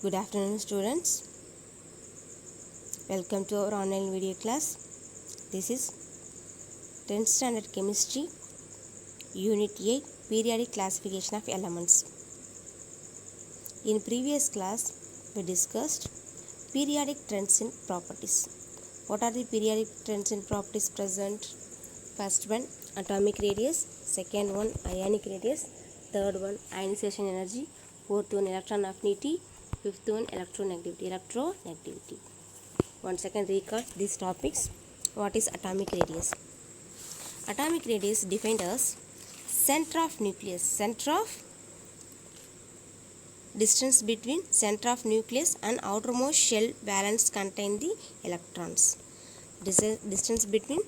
Good afternoon, students. Welcome to our online video class. This is 10th standard chemistry, unit 8, periodic classification of elements. In previous class, we discussed periodic trends in properties. What are the periodic trends in properties present? First one, atomic radius. Second one, ionic radius. Third one, ionization energy. Fourth one, electron affinity. Fifth one, electronegativity. Once again, recall these topics. What is atomic radius? Atomic radius defined as center of nucleus. Center of distance between center of nucleus and outermost shell valence contain the electrons. Distance between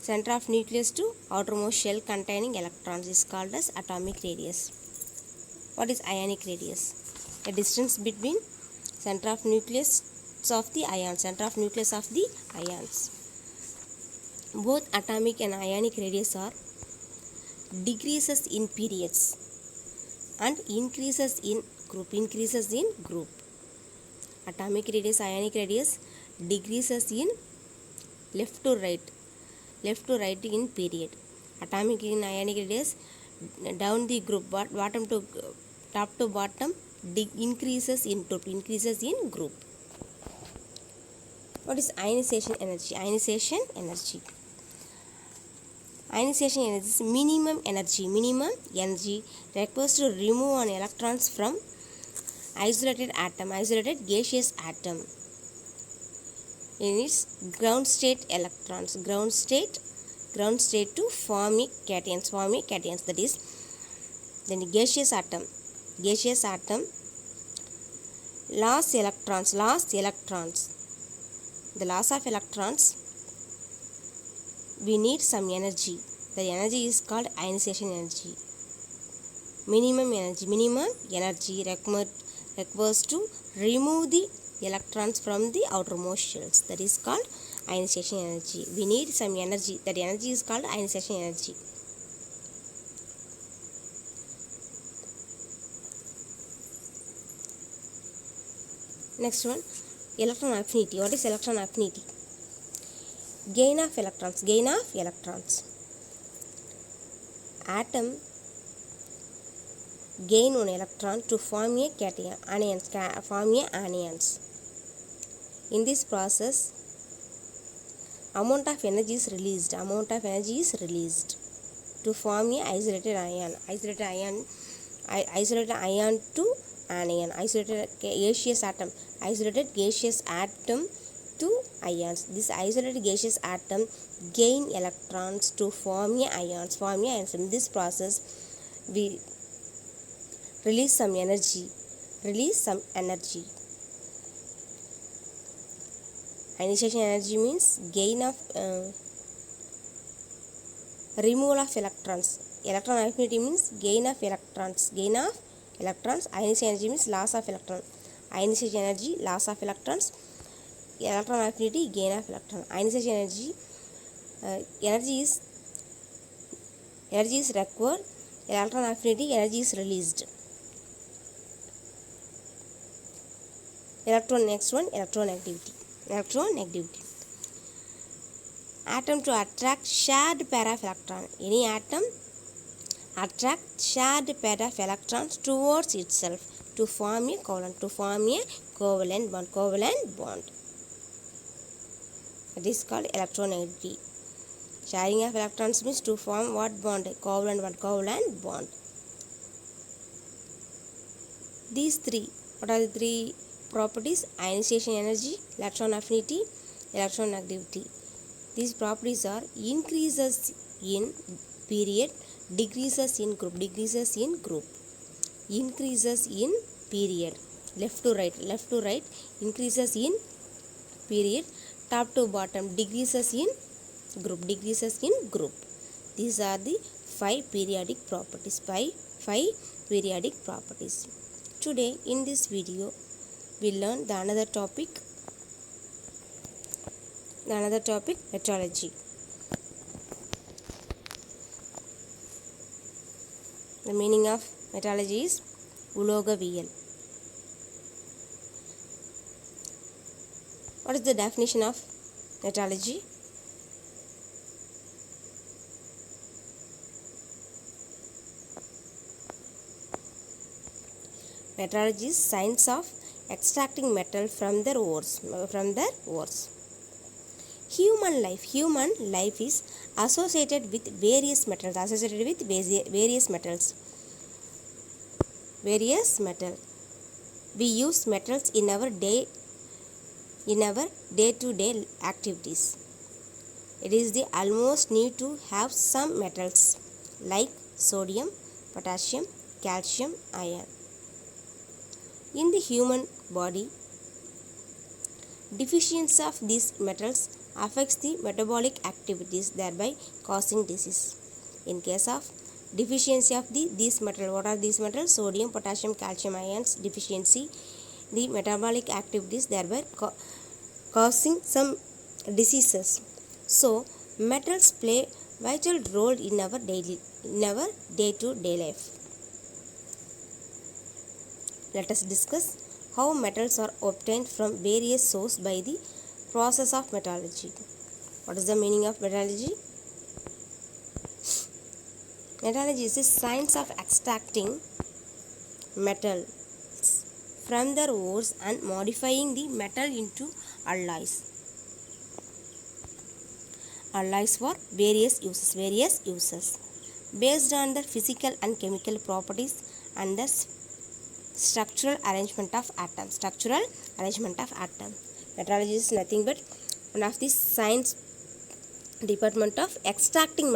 center of nucleus to outermost shell containing electrons is called as atomic radius. What is ionic radius? The distance between center of nucleus of the ions. Both atomic and ionic radius are decreases in periods and increases in group. Atomic radius, ionic radius decreases in left to right in period. Atomic and ionic radius down the group, bottom to top to bottom, increases in group. What is ionization energy? Ionization energy is minimum energy requires to remove an electrons from isolated gaseous atom in its ground state electrons, ground state to form a cations, that is then gaseous atom loss electrons. The loss of electrons, we need some energy. The energy is called ionization energy. Minimum energy requires to remove the electrons from the outermost shells. That is called ionization energy. We need some energy. That energy is called ionization energy. Next one, electron affinity. What is electron affinity? Gain of electrons. Atom gain one electron to form a cation, anions. In this process, amount of energy is released to form a isolated ion to anion, isolated gaseous atom to ions. This isolated gaseous atom gain electrons to form ions. In this process, we release some energy. Ionization energy means gain of removal of electrons. Electron affinity means gain of electrons. Ionization energy means loss of electrons. Ionization energy, loss of electrons. Electron affinity, gain of electron. Ionization energy, energy is required. Electron affinity, energy is released. Next one, electronegativity. Atom to attract shared pair of electrons. Any atom attract shared pair of electrons towards itself to form a covalent bond. It is called electronegativity. Sharing of electrons means to form what bond? Covalent bond. These three, what are the three properties? Ionization energy, electron affinity, electronegativity. These properties are increases in period, decreases in group. Increases in period, left to right, increases in period, top to bottom, decreases in group. These are the five periodic properties. Today in this video we learn the another topic, metrology. The meaning of metrology is உலோகவியல். What is the definition of metallurgy? Metallurgy is science of extracting metal from their ores. Human life is associated with various metals. Various metal. We use metals in our day-to-day activities. It is the almost need to have some metals like sodium, potassium, calcium, iron. In the human body, deficiency of these metals affects the metabolic activities, thereby causing disease. In case of deficiency of these metals, what are these metals? Sodium, potassium, calcium, ions deficiency, the metabolic activities, thereby causing some diseases. So metals play vital role in our day-to-day life. Let us discuss how metals are obtained from various sources by the process of metallurgy. What is the meaning of metallurgy? Metallurgy is the science of extracting metals from their ores and modifying the metal into alloys. Alloys for various uses based on the physical and chemical properties and the structural arrangement of atoms. Metallurgy is nothing but one of the science department of extracting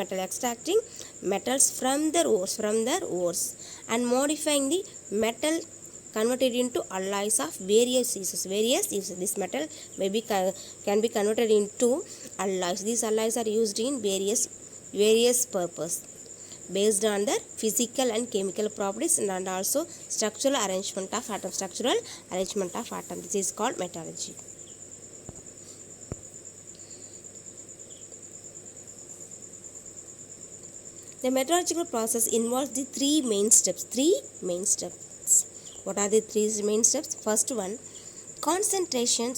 metals from their ores and modifying the metal converted into alloys of various uses. This metal can be converted into alloys. These alloys are used in various purpose based on their physical and chemical properties and also structural arrangement of atoms. This is called metallurgy. The metallurgical process involves the three main steps. What are the three main steps? First one, concentration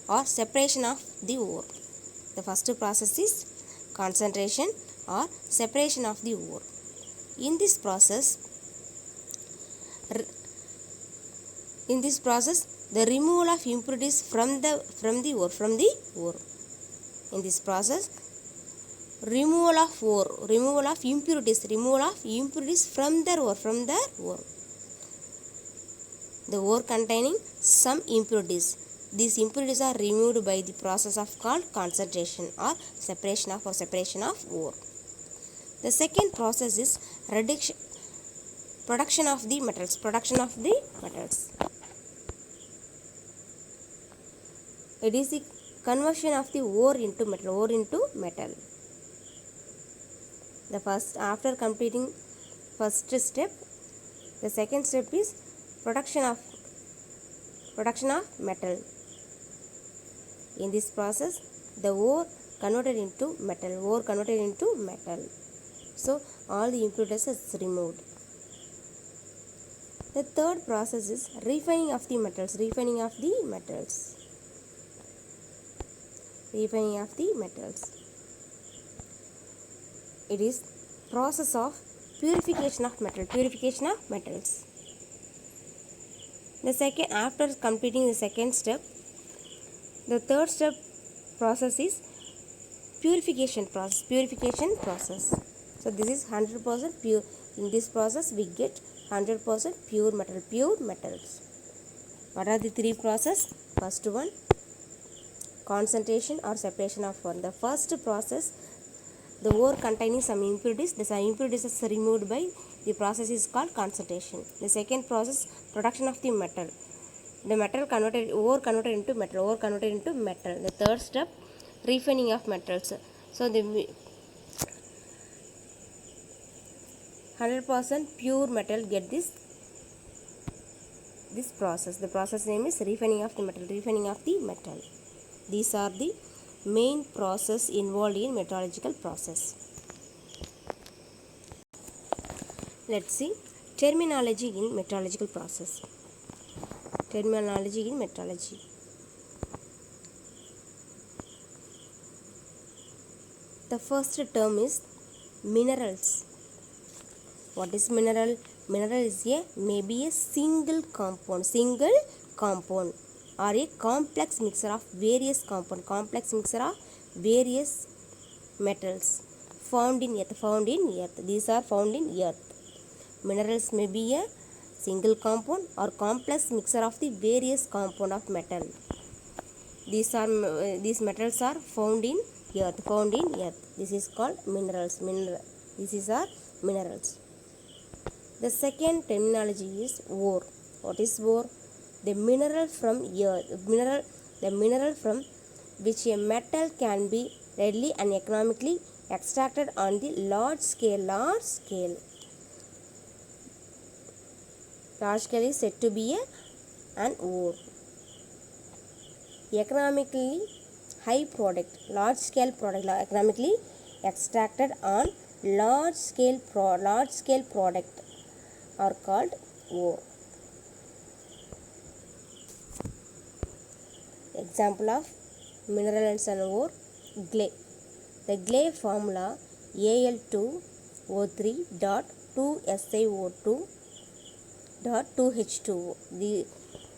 or separation of the ore. The first process is concentration or separation of the ore. In this process, the removal of impurities from the ore. In this process, removal of impurities from the ore. The ore containing some impurities. These impurities are removed by the process of called concentration or separation of ore. The second process is production of the metals. It is the conversion of the ore into metal. After completing first step, the second step is production of metal. In this process, the ore converted into metal. So all the impurities is removed. The third process is refining of the metals. It is process of purification of metals. After completing the second step, the third step process is purification process. So this is 100% pure. In this process, we get 100% pure metals. What are the three processes? First one, concentration or separation of ore. The first process, the ore containing some impurities. The impurities are removed by the process is called concentration. The second process, production of the metal. The ore converted into metal. The third step, refining of metals. So the 100% pure metal get this process. The process name is refining of the metal. These are the main process involved in metallurgical process. Let's see terminology in metallurgical process. Terminology in metallurgy. The first term is minerals. What is mineral? Mineral is maybe a single compound or a complex mixture of various metals found in earth. These are found in earth. Minerals may be a single compound or complex mixture of the various compound of metal. These metals are found in earth. This is called minerals. These are minerals. The second terminology is ore. What is ore? The mineral from earth. The mineral from which a metal can be readily and economically extracted on the large scale. Large scale is said to be an ore. Economically high product, large scale product, economically extracted on large scale product are called ore. Example of minerals and ore: clay. The clay formula Al2O3.2SiO2.2H2O.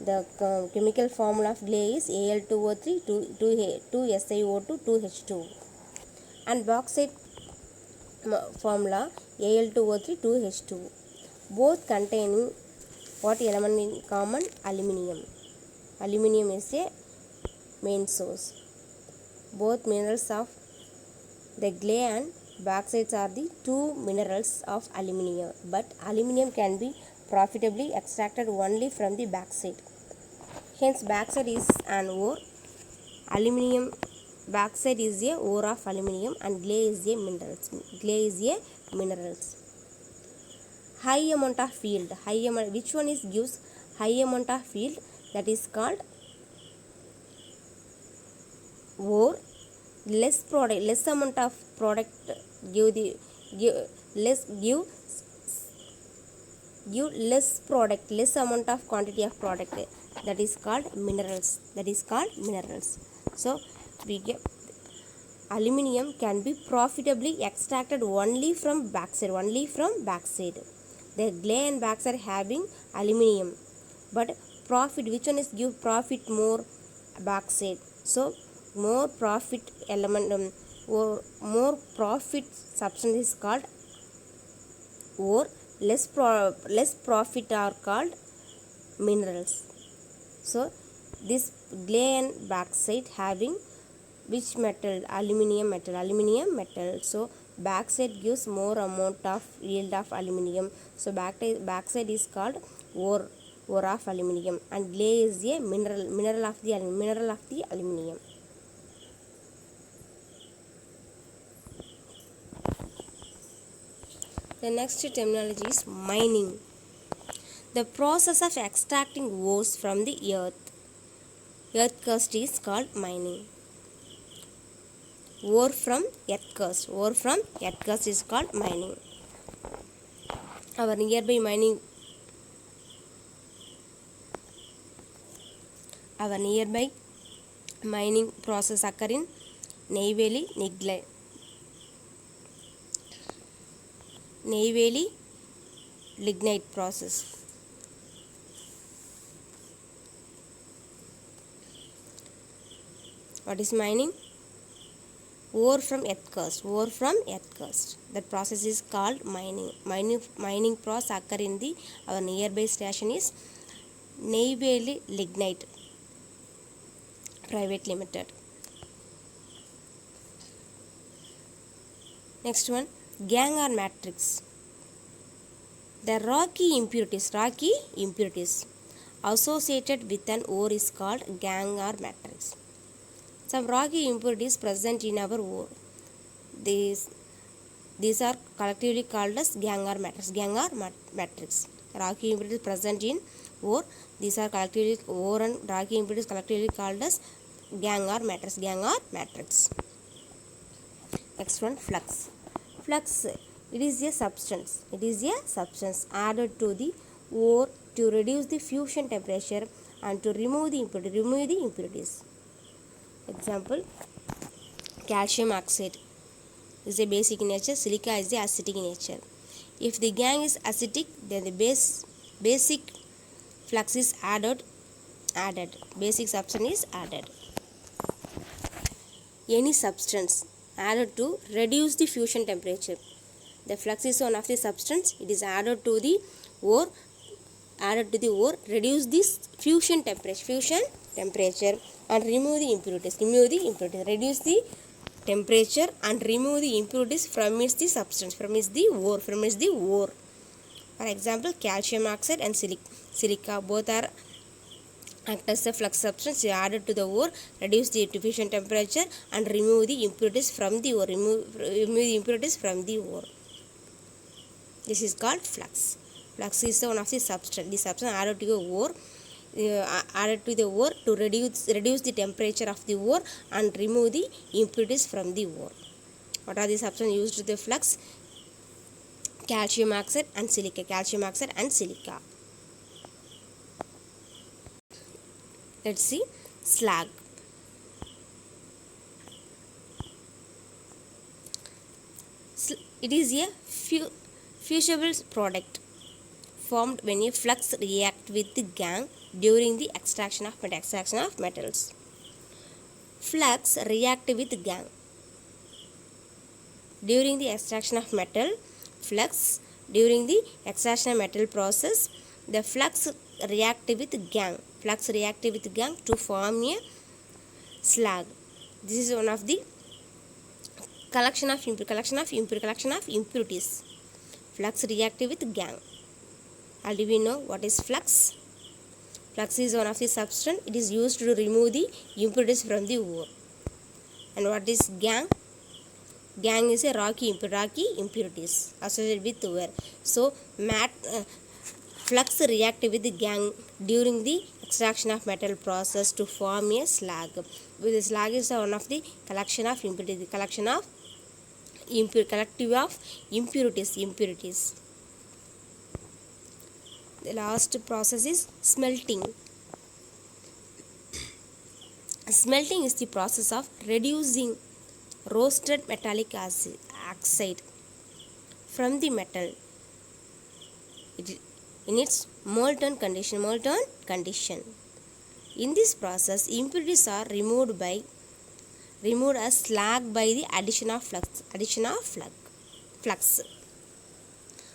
The chemical formula of clay is Al2O3.2SiO2.2H2O. And bauxite formula Al2O3.2H2O. Both containing what element in common? Aluminium. Aluminium is a main source. Both minerals of the clay and bauxite are the two minerals of aluminium, but aluminium can be profitably extracted only from the bauxite. Hence, bauxite is an ore. Bauxite is a ore of aluminium, and clay is a minerals. High amount of yield. Which one gives high amount of yield? That is called ore. Less amount of product give less amount of quantity of product. That is called minerals. So we get aluminium can be profitably extracted only from bauxite. The clay and bauxite having aluminium, but profit, which one is give profit more? Bauxite. So more profit element or more profit substance is called ore. Less profit are called minerals. So this clay and bauxite having which metal? Aluminium metal. So bauxite gives more amount of yield of aluminium. So bauxite is called ore of aluminium, and clay is a mineral of the aluminium. The next terminology is mining. The process of extracting ores from the earth crust is called mining. Ore from earth crust is called mining. Our nearby mining process occur in Neyveli lignite process. What is mining? Ore from earth crust. That process is called mining. Mining process occur in our nearby station is Neyveli Lignite Private Limited. Next one, gangue or matrix. The rocky impurities associated with an ore is called gangue or matrix. Some rocky impurities present in our ore. These are collectively called as gangue or matrix. Rocky impurities present in ore. These are collectively ore and rocky impurities collectively called as gangue or matrix. Next one, flux. It is a substance added to the ore to reduce the fusion temperature and to remove the impurities. Example, calcium oxide. is a basic in nature, silica is the acidic in nature. If the gangue is acidic, then the basic flux is added. Basic substance is added. Any substance added to reduce the fusion temperature. The flux is one of the substance. It is added to the ore. Reduce this fusion temperature and remove the impurities. Reduce the temperature and remove the impurities from its the substance, from its the ore. For example, calcium oxide and silica both are act as a flux substance added to the ore, reduce the diffusion temperature and remove the impurities from the ore. This is called flux. Flux is one of the substance. The substance added to the ore, to reduce the temperature of the ore and remove the impurities from the ore. What are the substances used to the flux? Calcium oxide and silica. Let's see slag. It is a fusible product formed when a flux reacts with the gangue during the extraction of metals. Flux react with gangue during the extraction of metal. During the extraction of metal process, the flux react with gangue. To form a slag. This is one of the collection of impurities. Flux react with gangue. Already we know what is flux. Flux is one of the substance. It is used to remove the impurities from the ore. And what is gangue? Gangue is a rocky impurities associated with ore. So flux react with the gangue during the extraction of metal process to form a slag. The slag is one of the collective of impurities. The last process is smelting. Smelting is the process of reducing roasted metallic oxide from the metal in its molten condition. In this process, impurities are removed as slag by the addition of flux.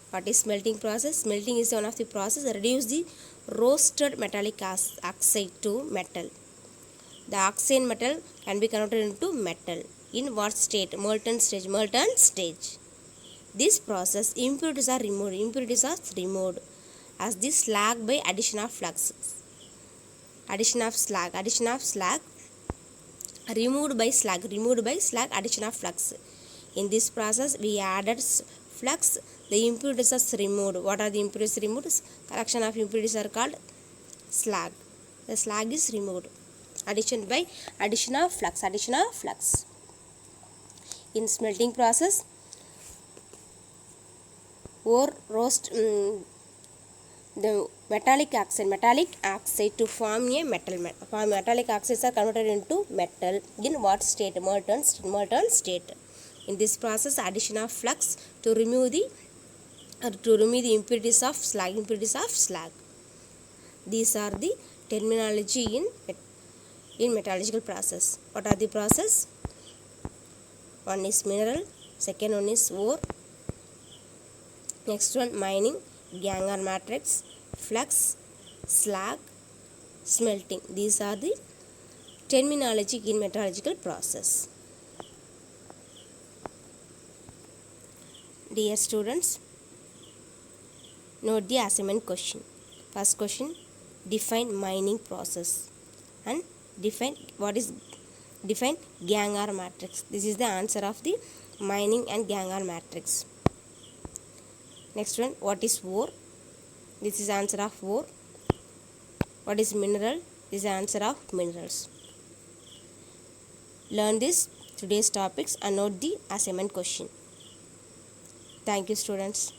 What is smelting process? Smelting is one of the process that reduce the roasted metallic oxide to metal. The oxide metal can be converted into metal. In what state? Molten stage. This process, impurities are removed as the slag by addition of flux. Addition of slag. Removed by slag. Addition of flux. In this process, we added flux. The impurities are removed. What are the impurities removed? Collection of impurities are called slag. The slag is removed. Addition of flux. In smelting process, ore roast the metallic oxide to form a metal. Metallic oxides are converted into metal in what state? Molten state. In this process, addition of flux to remove the impurities of slag. These are the terminology in metallurgical process. What are the process? One is mineral, second one is ore, next one mining, gangue or matrix, flux, slag, smelting. These are the terminology in metallurgical process. Dear students, note the assignment question. First question, define mining process and define gangue or matrix. This is the answer of the mining and gangue or matrix. Next one, what is ore? This is answer of ore. What is mineral? This is answer of minerals. Learn this today's topics and note the assignment question. Thank you, students.